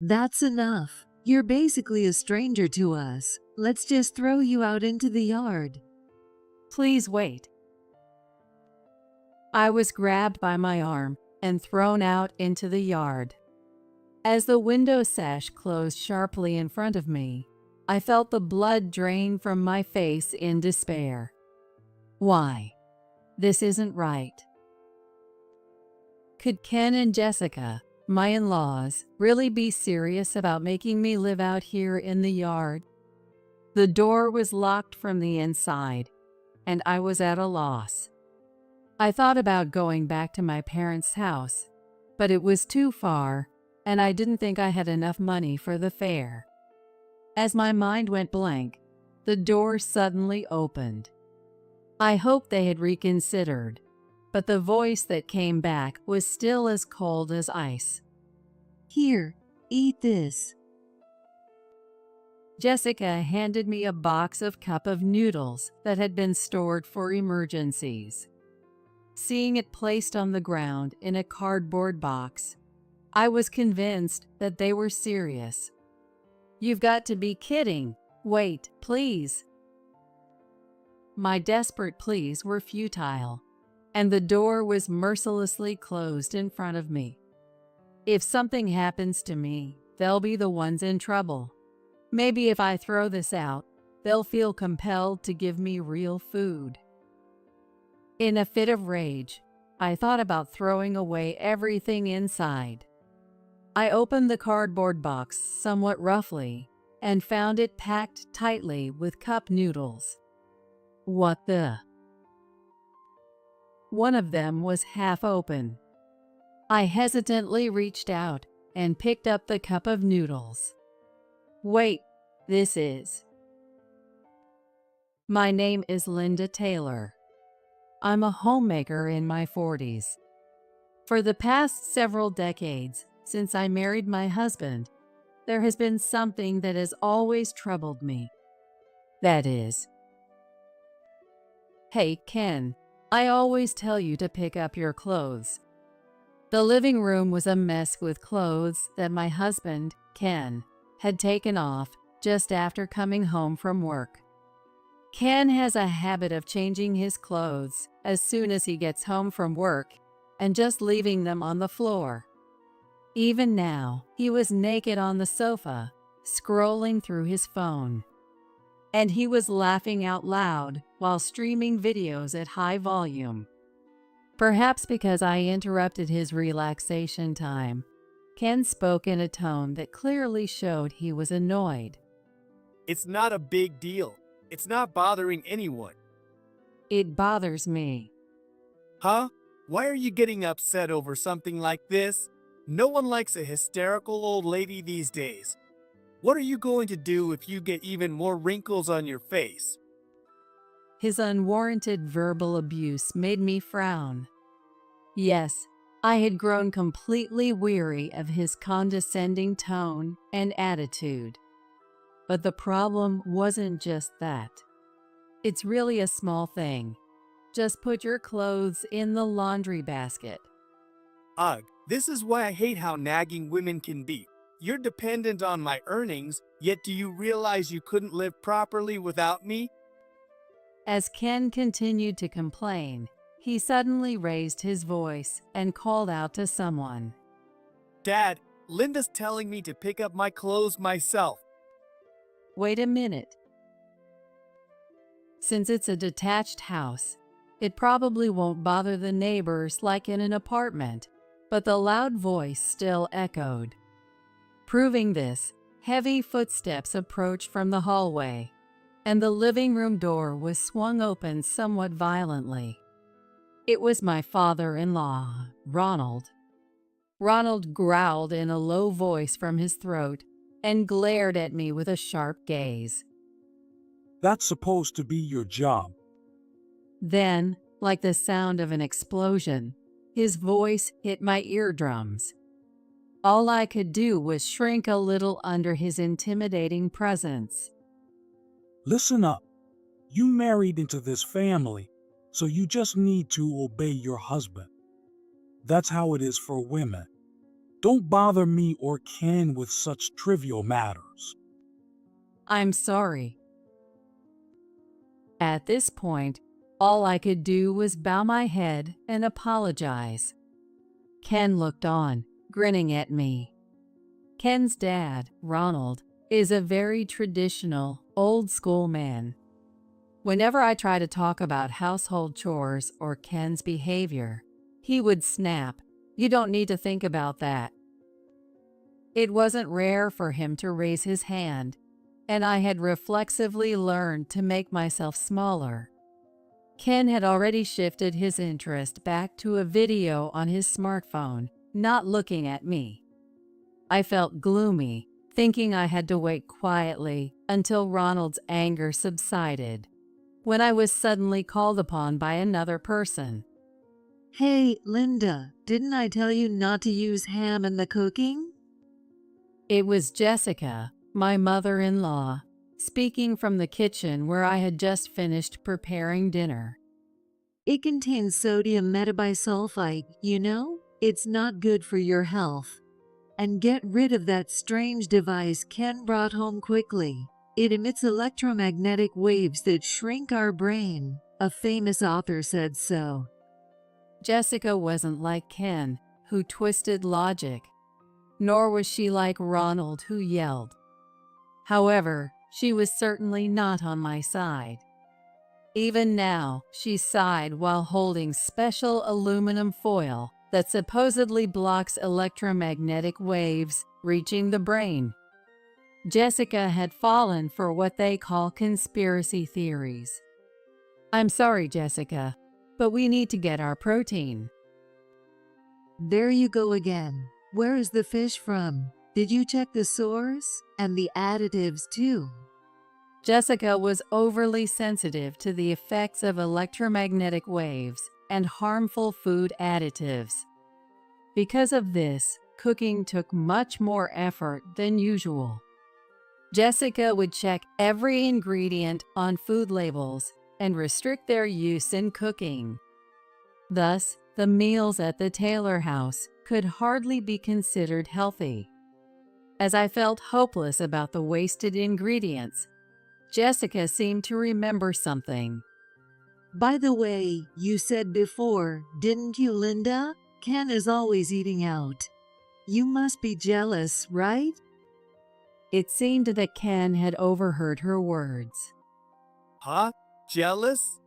That's enough. You're basically a stranger to us. Let's just throw you out into the yard. Please wait. I was grabbed by my arm and thrown out into the yard. As the window sash closed sharply in front of me, I felt the blood drain from my face in despair. Why? This isn't right. Could Ken and Jessica, my in-laws, really be serious about making me live out here in the yard? The door was locked from the inside, and I was at a loss. I thought about going back to my parents' house, but it was too far, and I didn't think I had enough money for the fare. As my mind went blank, the door suddenly opened. I hoped they had reconsidered, but the voice that came back was still as cold as ice. Here, eat this. Jessica handed me a box of cup of noodles that had been stored for emergencies. Seeing it placed on the ground in a cardboard box, I was convinced that they were serious. You've got to be kidding. Wait, please. My desperate pleas were futile, and the door was mercilessly closed in front of me. If something happens to me, they'll be the ones in trouble. Maybe if I throw this out, they'll feel compelled to give me real food. In a fit of rage, I thought about throwing away everything inside. I opened the cardboard box somewhat roughly and found it packed tightly with cup noodles. What the? One of them was half open. I hesitantly reached out and picked up the cup of noodles. Wait, this is. My name is Linda Taylor. I'm a homemaker in my 40s. For the past several decades, since I married my husband, there has been something that has always troubled me. That is, hey, Ken, I always tell you to pick up your clothes. The living room was a mess with clothes that my husband, Ken, had taken off just after coming home from work. Ken has a habit of changing his clothes as soon as he gets home from work and just leaving them on the floor. Even now, he was naked on the sofa, scrolling through his phone. And he was laughing out loud while streaming videos at high volume. Perhaps because I interrupted his relaxation time, Ken spoke in a tone that clearly showed he was annoyed. It's not a big deal. It's not bothering anyone. It bothers me. Huh? Why are you getting upset over something like this? No one likes a hysterical old lady these days. What are you going to do if you get even more wrinkles on your face? His unwarranted verbal abuse made me frown. Yes, I had grown completely weary of his condescending tone and attitude. But the problem wasn't just that. It's really a small thing. Just put your clothes in the laundry basket. Ugh, this is why I hate how nagging women can be. You're dependent on my earnings, yet do you realize you couldn't live properly without me? As Ken continued to complain, he suddenly raised his voice and called out to someone. Dad, Linda's telling me to pick up my clothes myself. Wait a minute. Since it's a detached house, it probably won't bother the neighbors like in an apartment, but the loud voice still echoed. Proving this, heavy footsteps approached from the hallway, and the living room door was swung open somewhat violently. It was my father-in-law, Ronald. Ronald growled in a low voice from his throat and glared at me with a sharp gaze. That's supposed to be your job. Then, like the sound of an explosion, his voice hit my eardrums. All I could do was shrink a little under his intimidating presence. Listen up. You married into this family, so you just need to obey your husband. That's how it is for women. Don't bother me or Ken with such trivial matters. I'm sorry. At this point, all I could do was bow my head and apologize. Ken looked on, grinning at me. Ken's dad, Ronald, is a very traditional, old-school man. Whenever I try to talk about household chores or Ken's behavior, he would snap, "You don't need to think about that." It wasn't rare for him to raise his hand, and I had reflexively learned to make myself smaller. Ken had already shifted his interest back to a video on his smartphone, not looking at me. I felt gloomy, thinking I had to wait quietly until Ronald's anger subsided, when I was suddenly called upon by another person. Hey, Linda, didn't I tell you not to use ham in the cooking? It was Jessica, my mother-in-law, speaking from the kitchen where I had just finished preparing dinner. It contains sodium metabisulfite, you know? It's not good for your health. And get rid of that strange device Ken brought home quickly. It emits electromagnetic waves that shrink our brain. A famous author said so. Jessica wasn't like Ken, who twisted logic, nor was she like Ronald, who yelled. However, she was certainly not on my side. Even now, she sighed while holding special aluminum foil that supposedly blocks electromagnetic waves reaching the brain. Jessica had fallen for what they call conspiracy theories. I'm sorry, Jessica, but we need to get our protein. There you go again. Where is the fish from? Did you check the source? And the additives too. Jessica was overly sensitive to the effects of electromagnetic waves and harmful food additives. Because of this, cooking took much more effort than usual. Jessica would check every ingredient on food labels and restrict their use in cooking. Thus, the meals at the Taylor house could hardly be considered healthy. As I felt hopeless about the wasted ingredients, Jessica seemed to remember something. By the way, you said before, didn't you, Linda? Ken is always eating out. You must be jealous, right? It seemed that Ken had overheard her words. Huh? Jealous?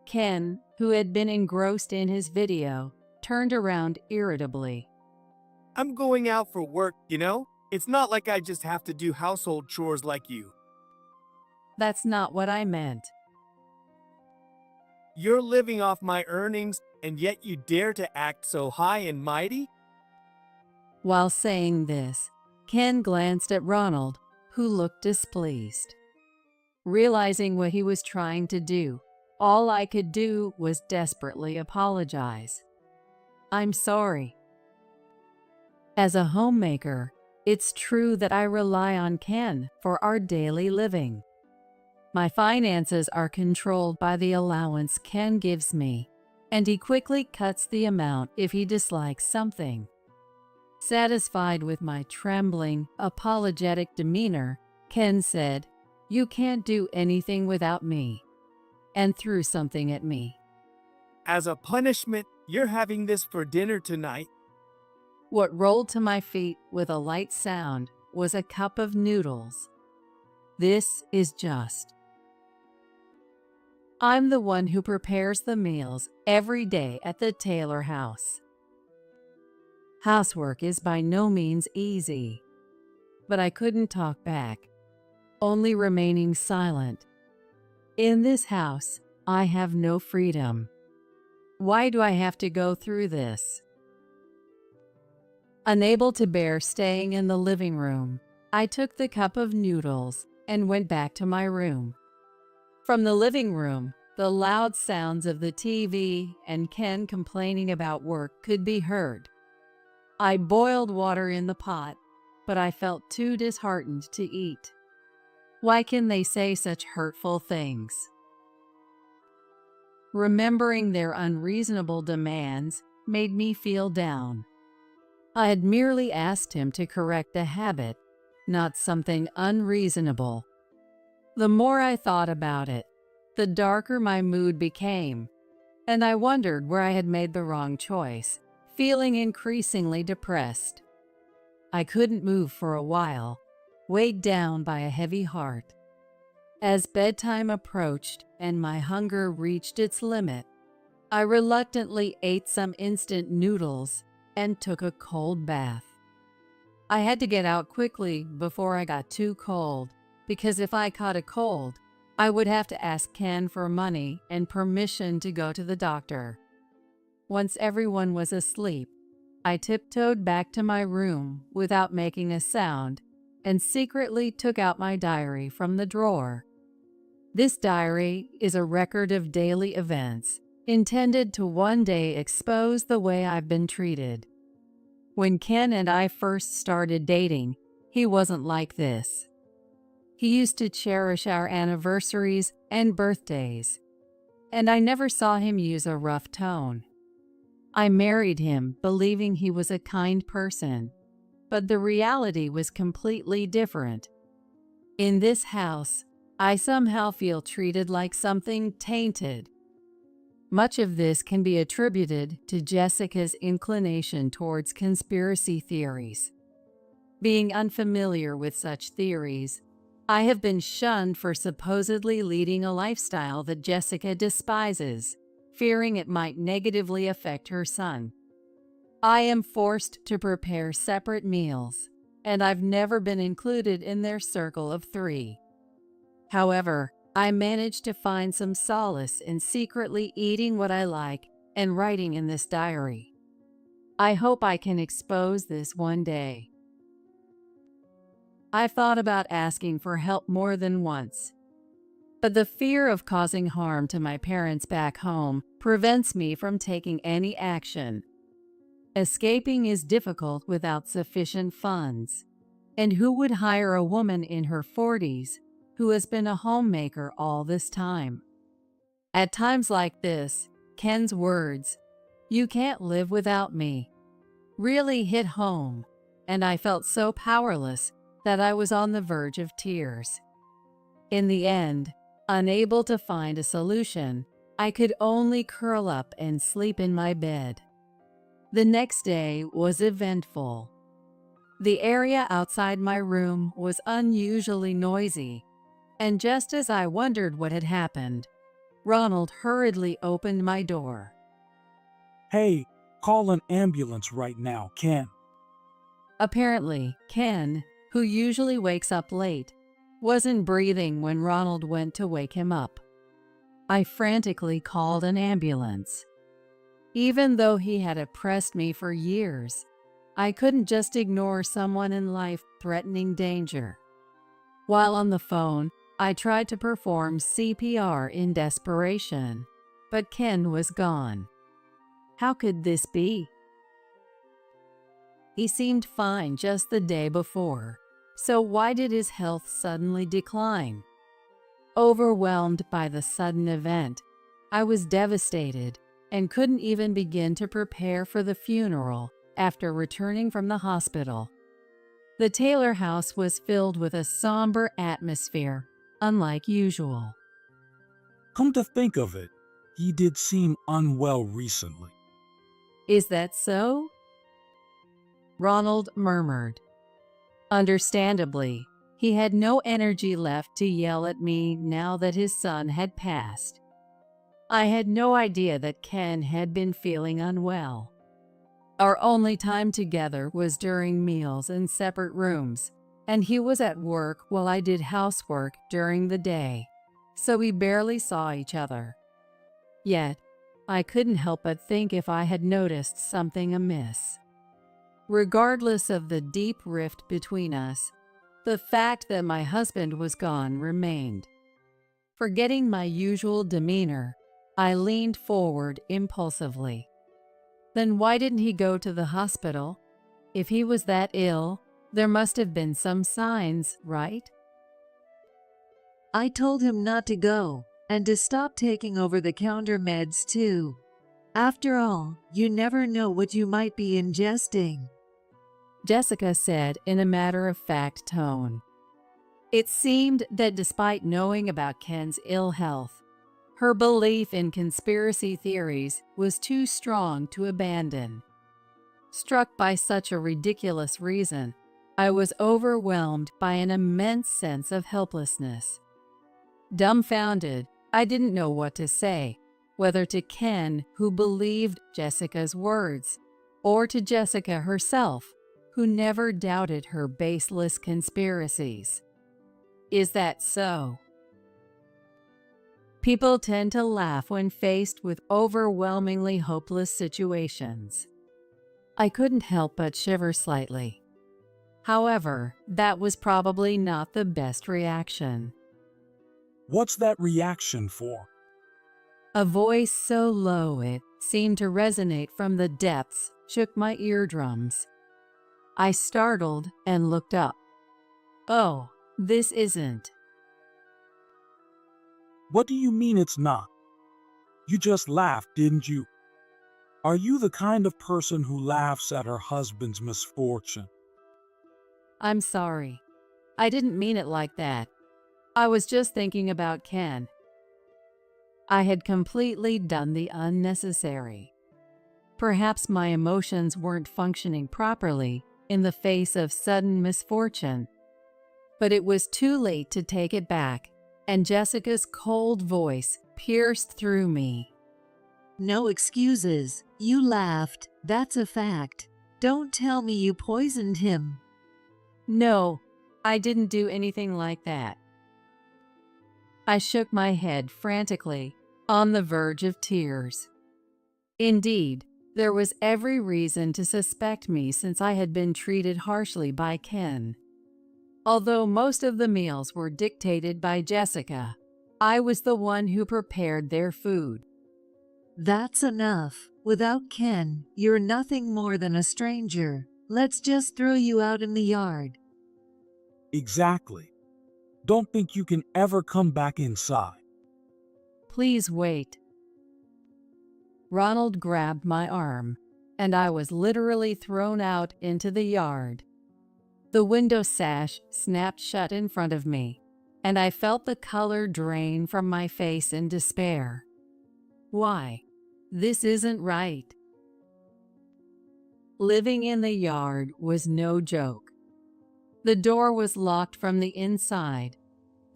Ken, who had been engrossed in his video, turned around irritably. I'm going out for work, you know? It's not like I just have to do household chores like you. That's not what I meant. You're living off my earnings, and yet you dare to act so high and mighty? While saying this, Ken glanced at Ronald, who looked displeased. Realizing what he was trying to do, all I could do was desperately apologize. I'm sorry. As a homemaker, it's true that I rely on Ken for our daily living. My finances are controlled by the allowance Ken gives me, and he quickly cuts the amount if he dislikes something. Satisfied with my trembling, apologetic demeanor, Ken said, "You can't do anything without me," and threw something at me. As a punishment, you're having this for dinner tonight. What rolled to my feet with a light sound was a cup of noodles. This is just. I'm the one who prepares the meals every day at the Taylor house. Housework is by no means easy, but I couldn't talk back, only remaining silent. In this house, I have no freedom. Why do I have to go through this? Unable to bear staying in the living room, I took the cup of noodles and went back to my room. From the living room, the loud sounds of the TV and Ken complaining about work could be heard. I boiled water in the pot, but I felt too disheartened to eat. Why can they say such hurtful things? Remembering their unreasonable demands made me feel down. I had merely asked him to correct a habit, not something unreasonable. The more I thought about it, the darker my mood became, and I wondered where I had made the wrong choice, feeling increasingly depressed. I couldn't move for a while, weighed down by a heavy heart. As bedtime approached and my hunger reached its limit, I reluctantly ate some instant noodles and took a cold bath. I had to get out quickly before I got too cold, because if I caught a cold, I would have to ask Ken for money and permission to go to the doctor. Once everyone was asleep, I tiptoed back to my room without making a sound and secretly took out my diary from the drawer. This diary is a record of daily events, intended to one day expose the way I've been treated. When Ken and I first started dating, he wasn't like this. He used to cherish our anniversaries and birthdays, and I never saw him use a rough tone. I married him believing he was a kind person, but the reality was completely different. In this house, I somehow feel treated like something tainted. Much of this can be attributed to Jessica's inclination towards conspiracy theories. Being unfamiliar with such theories, I have been shunned for supposedly leading a lifestyle that Jessica despises, fearing it might negatively affect her son. I am forced to prepare separate meals, and I've never been included in their circle of 3. However, I managed to find some solace in secretly eating what I like and writing in this diary. I hope I can expose this one day. I've thought about asking for help more than once, but the fear of causing harm to my parents back home prevents me from taking any action. Escaping is difficult without sufficient funds, and who would hire a woman in her 40s who has been a homemaker all this time? At times like this, Ken's words, "You can't live without me," really hit home, and I felt so powerless that I was on the verge of tears. In the end, unable to find a solution, I could only curl up and sleep in my bed. The next day was eventful. The area outside my room was unusually noisy, and just as I wondered what had happened, Ronald hurriedly opened my door. Hey, call an ambulance right now, Ken. Apparently, Ken, who usually wakes up late, wasn't breathing when Ronald went to wake him up. I frantically called an ambulance. Even though he had oppressed me for years, I couldn't just ignore someone in life-threatening danger. While on the phone, I tried to perform CPR in desperation, but Ken was gone. How could this be? He seemed fine just the day before, so why did his health suddenly decline? Overwhelmed by the sudden event, I was devastated and couldn't even begin to prepare for the funeral after returning from the hospital. The Taylor house was filled with a somber atmosphere, unlike usual. Come to think of it, he did seem unwell recently. Is that so? Ronald murmured. Understandably, he had no energy left to yell at me now that his son had passed. I had no idea that Ken had been feeling unwell. Our only time together was during meals in separate rooms, and he was at work while I did housework during the day, so we barely saw each other. Yet, I couldn't help but think if I had noticed something amiss. Regardless of the deep rift between us, the fact that my husband was gone remained. Forgetting my usual demeanor, I leaned forward impulsively. Then why didn't he go to the hospital? If he was that ill, there must have been some signs, right? I told him not to go, and to stop taking over-the-counter meds too. After all, you never know what you might be ingesting. Jessica said in a matter-of-fact tone. It seemed that despite knowing about Ken's ill health, her belief in conspiracy theories was too strong to abandon. Struck by such a ridiculous reason, I was overwhelmed by an immense sense of helplessness. Dumbfounded, I didn't know what to say, whether to Ken, who believed Jessica's words, or to Jessica herself, who never doubted her baseless conspiracies. Is that so? People tend to laugh when faced with overwhelmingly hopeless situations. I couldn't help but shiver slightly. However, that was probably not the best reaction. What's that reaction for? A voice so low it seemed to resonate from the depths shook my eardrums. I startled and looked up. Oh, this isn't. What do you mean it's not? You just laughed, didn't you? Are you the kind of person who laughs at her husband's misfortune? I'm sorry. I didn't mean it like that. I was just thinking about Ken. I had completely done the unnecessary. Perhaps my emotions weren't functioning properly in the face of sudden misfortune. But it was too late to take it back, and Jessica's cold voice pierced through me. No excuses. You laughed. That's a fact. Don't tell me you poisoned him. No, I didn't do anything like that. I shook my head frantically, on the verge of tears. Indeed, there was every reason to suspect me since I had been treated harshly by Ken. Although most of the meals were dictated by Jessica, I was the one who prepared their food. That's enough. Without Ken, you're nothing more than a stranger. Let's just throw you out in the yard. Exactly. Don't think you can ever come back inside. Please wait. Ronald grabbed my arm, and I was literally thrown out into the yard. The window sash snapped shut in front of me, and I felt the color drain from my face in despair. Why? This isn't right. Living in the yard was no joke. The door was locked from the inside,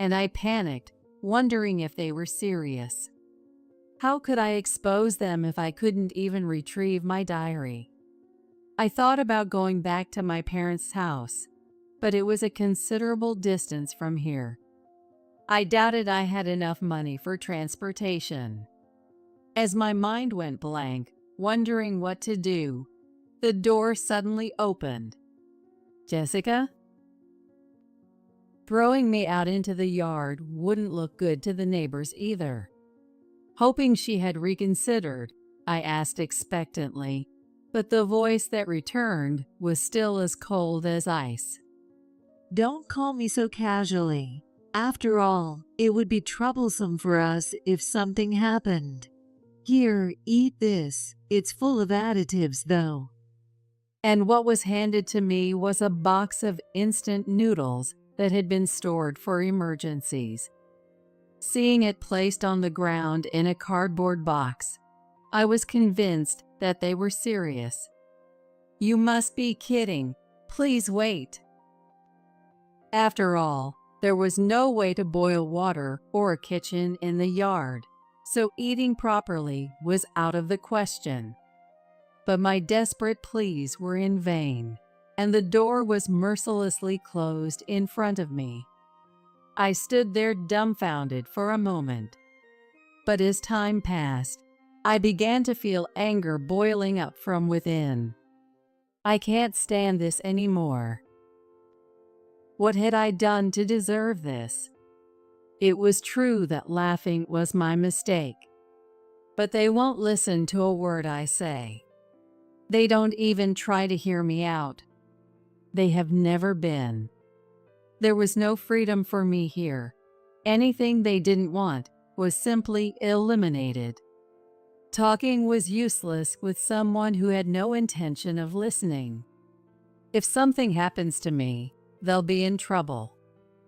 and I panicked, wondering if they were serious. How could I expose them if I couldn't even retrieve my diary? I thought about going back to my parents' house, but it was a considerable distance from here. I doubted I had enough money for transportation. As my mind went blank, wondering what to do, the door suddenly opened. Jessica? Throwing me out into the yard wouldn't look good to the neighbors either. Hoping she had reconsidered, I asked expectantly, but the voice that returned was still as cold as ice. Don't call me so casually. After all, it would be troublesome for us if something happened. Here, eat this. It's full of additives, though. And what was handed to me was a box of instant noodles that had been stored for emergencies. Seeing it placed on the ground in a cardboard box, I was convinced that they were serious. You must be kidding. Please wait. After all, there was no way to boil water or a kitchen in the yard, so eating properly was out of the question. But my desperate pleas were in vain, and the door was mercilessly closed in front of me. I stood there dumbfounded for a moment. But as time passed, I began to feel anger boiling up from within. I can't stand this anymore. What had I done to deserve this? It was true that laughing was my mistake. But they won't listen to a word I say. They don't even try to hear me out. They have never been. There was no freedom for me here. Anything they didn't want was simply eliminated. Talking was useless with someone who had no intention of listening. If something happens to me, they'll be in trouble.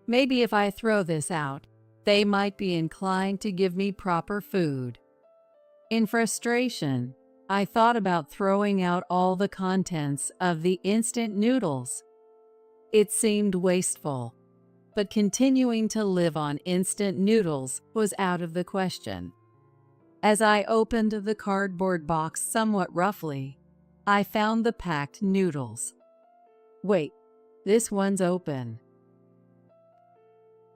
Maybe if I throw this out, they might be inclined to give me proper food. In frustration, I thought about throwing out all the contents of the instant noodles. It seemed wasteful, but continuing to live on instant noodles was out of the question. As I opened the cardboard box somewhat roughly, I found the packed noodles. Wait, this one's open.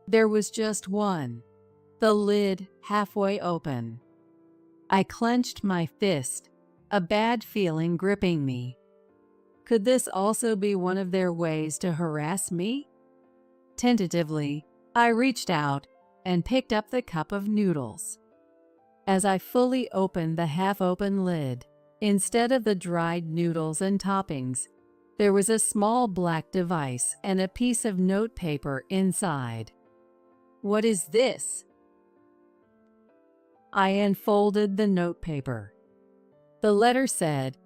There was just one, the lid halfway open. I clenched my fist, a bad feeling gripping me. Could this also be one of their ways to harass me? Tentatively, I reached out and picked up the cup of noodles. As I fully opened the half-open lid, instead of the dried noodles and toppings, there was a small black device and a piece of notepaper inside. What is this? I unfolded the notepaper. The letter said,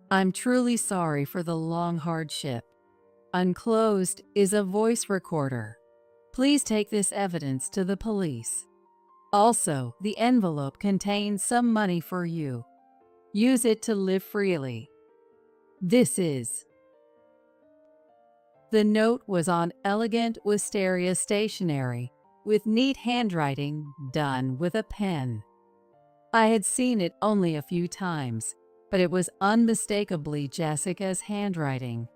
"I'm truly sorry for the long hardship. Unclosed is a voice recorder. Please take this evidence to the police. Also, the envelope contains some money for you. Use it to live freely. This is." The note was on elegant wisteria stationery, with neat handwriting done with a pen. I had seen it only a few times, but it was unmistakably Jessica's handwriting.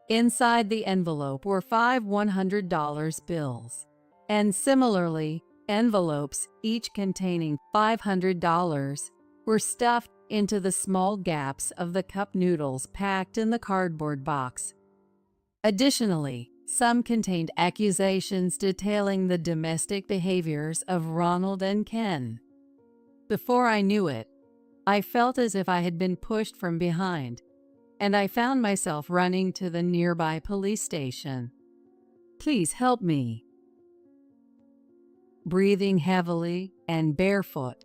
Inside the envelope were 5 $100 bills, and similarly, envelopes, each containing $500, were stuffed into the small gaps of the cup noodles packed in the cardboard box. Additionally, some contained accusations detailing the domestic behaviors of Ronald and Ken. Before I knew it, I felt as if I had been pushed from behind, and I found myself running to the nearby police station. "Please help me." Breathing heavily and barefoot,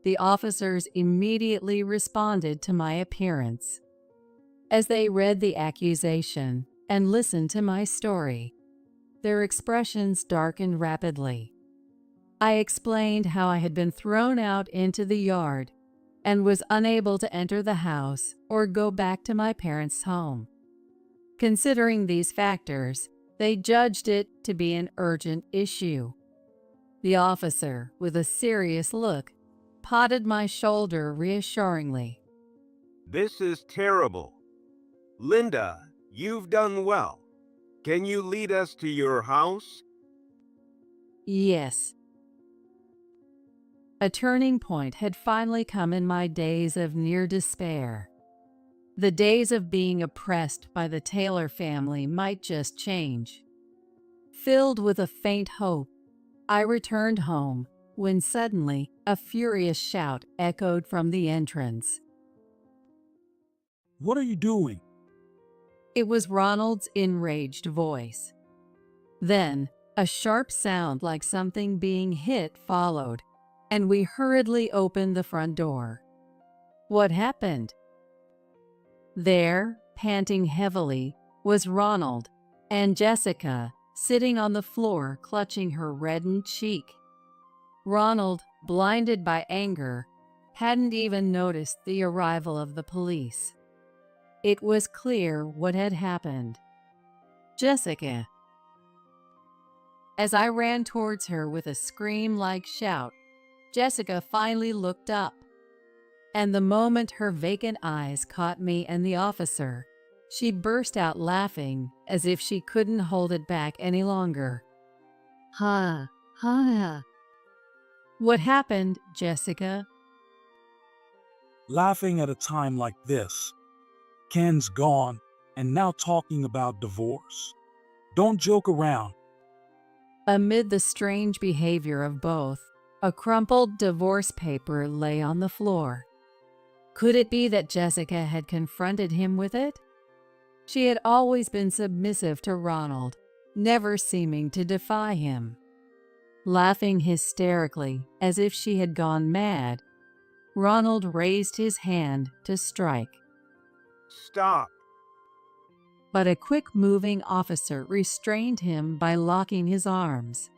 the officers immediately responded to my appearance. As they read the accusation and listened to my story, their expressions darkened rapidly. I explained how I had been thrown out into the yard and was unable to enter the house or go back to my parents' home. Considering these factors, they judged it to be an urgent issue. The officer, with a serious look, patted my shoulder reassuringly. "This is terrible. Linda, you've done well. Can you lead us to your house?" Yes. A turning point had finally come in my days of near despair. The days of being oppressed by the Taylor family might just change. Filled with a faint hope, I returned home when suddenly a furious shout echoed from the entrance. What are you doing? It was Ronald's enraged voice. Then, a sharp sound like something being hit followed, and we hurriedly opened the front door. What happened? There, panting heavily, was Ronald, and Jessica, sitting on the floor clutching her reddened cheek. Ronald, blinded by anger, hadn't even noticed the arrival of the police. It was clear what had happened. "Jessica!" As I ran towards her with a scream-like shout, Jessica finally looked up. And the moment her vacant eyes caught me and the officer, she burst out laughing as if she couldn't hold it back any longer. Ha, ha. "What happened, Jessica?" Laughing at a time like this. Ken's gone, and now talking about divorce. Don't joke around. Amid the strange behavior of both, a crumpled divorce paper lay on the floor. Could it be that Jessica had confronted him with it? She had always been submissive to Ronald, never seeming to defy him. Laughing hysterically, as if she had gone mad, Ronald raised his hand to strike. "Stop." but a quick-moving officer restrained him by locking his arms.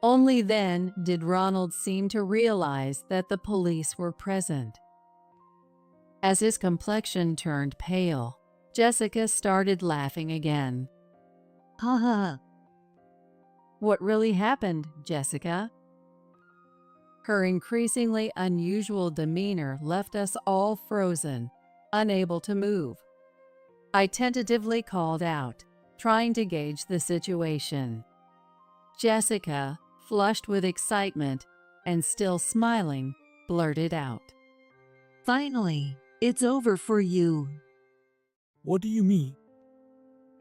Only then did Ronald seem to realize that the police were present. As his complexion turned pale, Jessica started laughing again. Ha ha. What really happened, Jessica? Her increasingly unusual demeanor left us all frozen, unable to move. I tentatively called out, trying to gauge the situation. Jessica, flushed with excitement and still smiling, blurted out, Finally, it's over for you. What do you mean?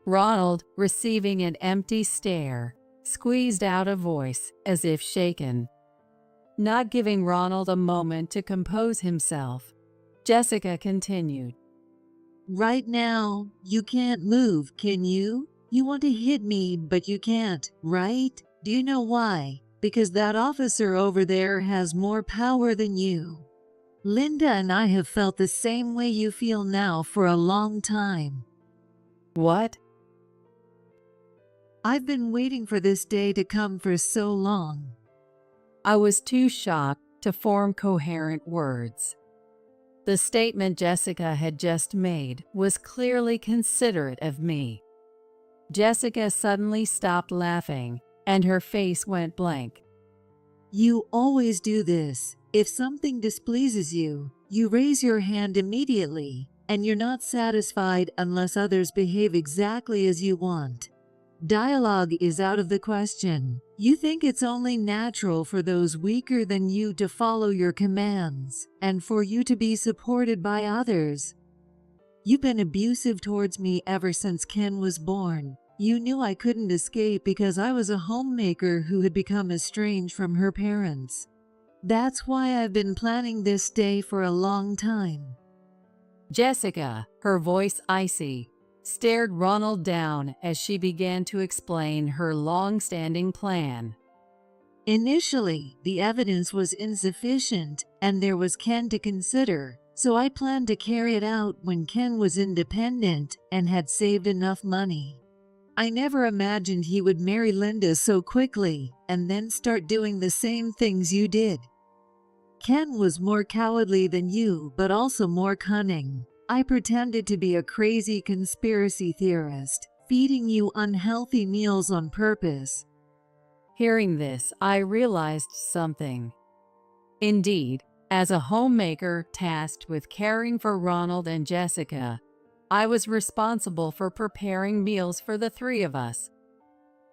Ronald, receiving an empty stare, squeezed out a voice as if shaken. Not giving Ronald a moment to compose himself, Jessica continued. Right now, you can't move, can you? You want to hit me, but you can't, right? Do you know why? Because that officer over there has more power than you. Linda and I have felt the same way you feel now for a long time. What? I've been waiting for this day to come for so long. I was too shocked to form coherent words. The statement Jessica had just made was clearly considerate of me. Jessica suddenly stopped laughing, and her face went blank. You always do this. If something displeases you, you raise your hand immediately, and you're not satisfied unless others behave exactly as you want. Dialogue is out of the question. You think it's only natural for those weaker than you to follow your commands, and for you to be supported by others. You've been abusive towards me ever since Ken was born. You knew I couldn't escape because I was a homemaker who had become estranged from her parents. That's why I've been planning this day for a long time. Jessica, her voice icy, stared Ronald down as she began to explain her long-standing plan. Initially, the evidence was insufficient, and there was Ken to consider, so I planned to carry it out when Ken was independent and had saved enough money. I never imagined he would marry Linda so quickly and then start doing the same things you did. Ken was more cowardly than you, but also more cunning. I pretended to be a crazy conspiracy theorist, feeding you unhealthy meals on purpose. Hearing this, I realized something. Indeed, as a homemaker tasked with caring for Ronald and Jessica, I was responsible for preparing meals for the three of us.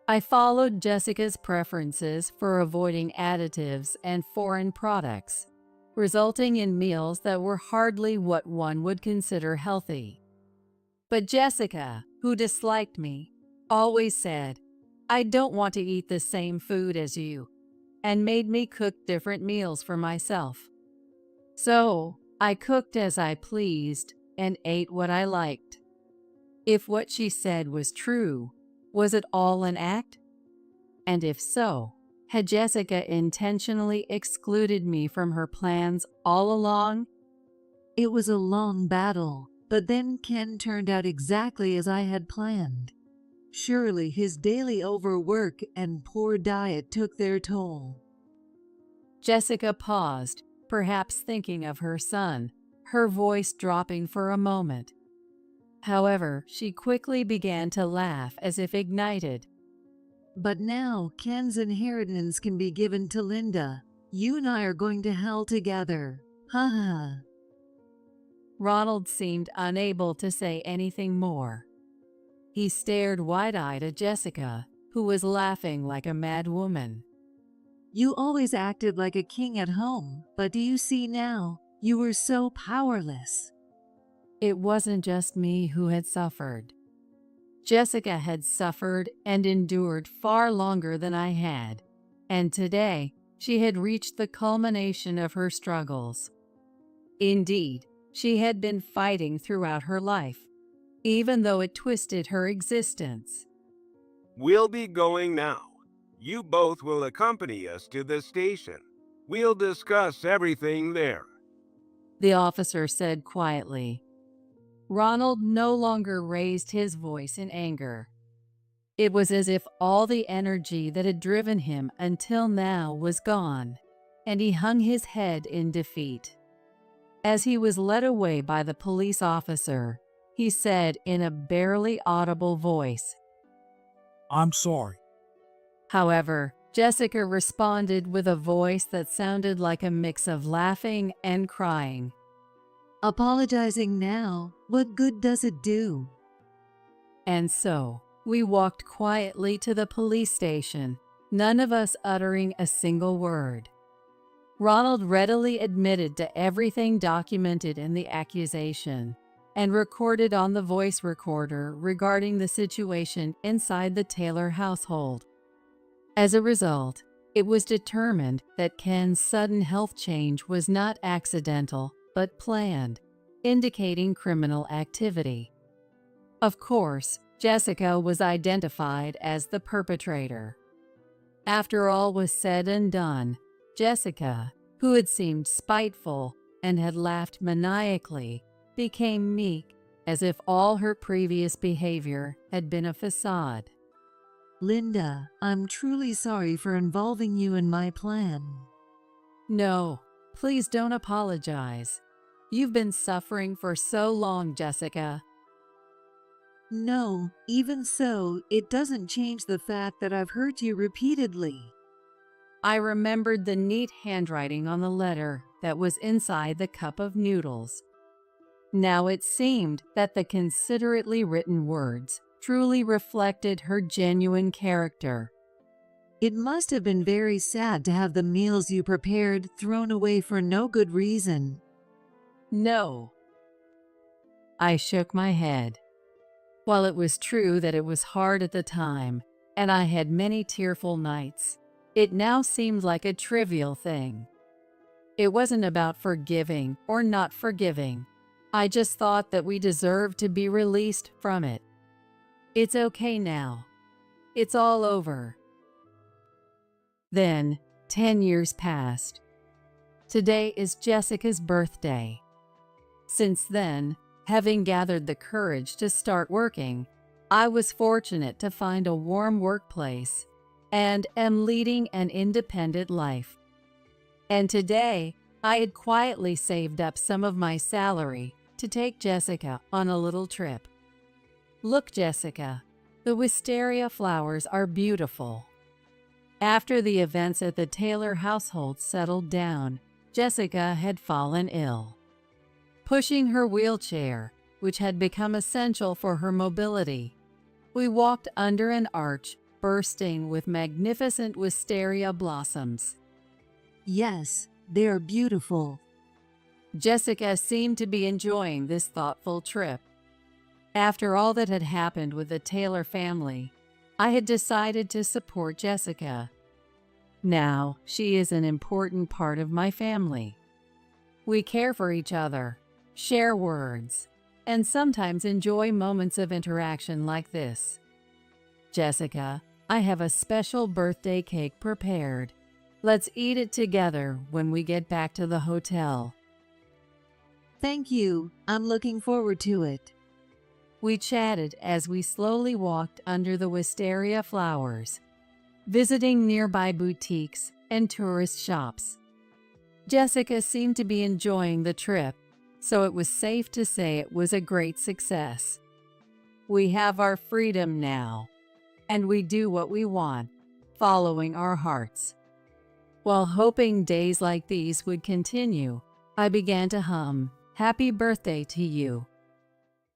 I followed Jessica's preferences for avoiding additives and foreign products, resulting in meals that were hardly what one would consider healthy. But Jessica, who disliked me, always said, "I don't want to eat the same food as you," and made me cook different meals for myself. So, I cooked as I pleased and ate what I liked. If what she said was true, was it all an act? And if so, had Jessica intentionally excluded me from her plans all along? It was a long battle, but then Ken turned out exactly as I had planned. Surely his daily overwork and poor diet took their toll. Jessica paused, perhaps thinking of her son, her voice dropping for a moment. However, she quickly began to laugh as if ignited. But now Ken's inheritance can be given to Linda. You and I are going to hell together. Ha ha. Ronald seemed unable to say anything more. He stared wide-eyed at Jessica, who was laughing like a mad woman. You always acted like a king at home, but do you see now? You were so powerless. It wasn't just me who had suffered. Jessica had suffered and endured far longer than I had, and today she had reached the culmination of her struggles. Indeed, she had been fighting throughout her life, even though it twisted her existence. We'll be going now. You both will accompany us to the station. We'll discuss everything there. The officer said quietly. Ronald no longer raised his voice in anger. It was as if all the energy that had driven him until now was gone, and he hung his head in defeat. As he was led away by the police officer, he said in a barely audible voice. I'm sorry. However, Jessica responded with a voice that sounded like a mix of laughing and crying. Apologizing now, what good does it do? And so, we walked quietly to the police station, none of us uttering a single word. Ronald readily admitted to everything documented in the accusation and recorded on the voice recorder regarding the situation inside the Taylor household. As a result, it was determined that Ken's sudden health change was not accidental but planned, indicating criminal activity. Of course, Jessica was identified as the perpetrator. After all was said and done, Jessica, who had seemed spiteful and had laughed maniacally, became meek, as if all her previous behavior had been a facade. Linda, I'm truly sorry for involving you in my plan. No, please don't apologize. You've been suffering for so long, Jessica. No, even so, it doesn't change the fact that I've hurt you repeatedly. I remembered the neat handwriting on the letter that was inside the cup of noodles. Now it seemed that the considerately written words truly reflected her genuine character. It must have been very sad to have the meals you prepared thrown away for no good reason. No. I shook my head. While it was true that it was hard at the time, and I had many tearful nights, it now seemed like a trivial thing. It wasn't about forgiving or not forgiving. I just thought that we deserved to be released from it. It's okay now. It's all over. Then, 10 years passed. Today is Jessica's birthday. Since then, having gathered the courage to start working, I was fortunate to find a warm workplace and am leading an independent life. And today, I had quietly saved up some of my salary to take Jessica on a little trip. Look, Jessica, the wisteria flowers are beautiful. After the events at the Taylor household settled down, Jessica had fallen ill. Pushing her wheelchair, which had become essential for her mobility, we walked under an arch bursting with magnificent wisteria blossoms. Yes, they are beautiful. Jessica seemed to be enjoying this thoughtful trip. After all that had happened with the Taylor family, I had decided to support Jessica. Now, she is an important part of my family. We care for each other, share words, and sometimes enjoy moments of interaction like this. Jessica, I have a special birthday cake prepared. Let's eat it together when we get back to the hotel. Thank you. I'm looking forward to it. We chatted as we slowly walked under the wisteria flowers, visiting nearby boutiques and tourist shops. Jessica seemed to be enjoying the trip, so it was safe to say it was a great success. We have our freedom now, and we do what we want, following our hearts. While hoping days like these would continue, I began to hum, "Happy birthday to you,"